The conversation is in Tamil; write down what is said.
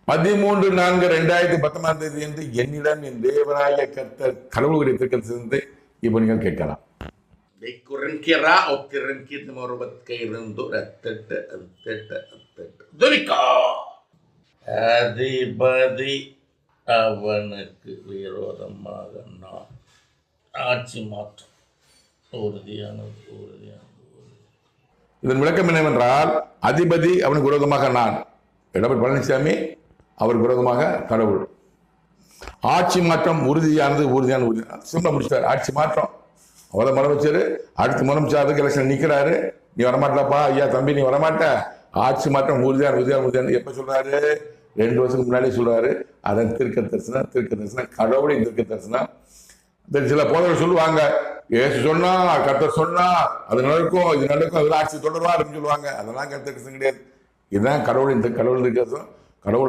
13/4/2019 என்று என்னிடம் என் தேவராய கர்த்தர் கடவுளுடைய திருக்கத்திலிருந்து இப்ப நீங்கள் கேட்கலாம். அதிபதி அவனுக்கு விரோதமாக நான் ஆட்சி மாற்றம் உறுதியானது. இதன் விளக்கம் என்னவென்றால், அதிபதி அவனுக்கு விரோதமாக நான், எடப்பாடி பழனிசாமி அவருக்கு விரோதமாக கடவுள். ஆட்சி மாற்றம் உறுதியானது. சிம்பிளா முடிச்சாரு. ஆட்சி மாற்றம் அவரை முதலமைச்சர், அடுத்து முதலமைச்சர் எலெக்ஷன் நிக்கிறாரு. நீ வரமாட்டப்பா ஐயா தம்பி, நீ வரமாட்ட. ஆட்சி மாற்றம் உறுதியான எப்ப சொல்றாரு? 2 வருஷத்துக்கு முன்னாடியே சொல்றாரு. அதன் திருக்க தரிசனம் கடவுளின் திருக்க தரிசனம். சில போதவர்கள் சொல்லுவாங்க, ஏசு சொன்னா கர்த்தர் சொன்னா அது நடக்கும், இது நடக்கும், அதில் ஆட்சி தொடருவா அப்படின்னு சொல்லுவாங்க. அதெல்லாம் கர்த்தர் கிடையாது. இதுதான் கடவுள் திருக்க தரிசனம். கடவுள்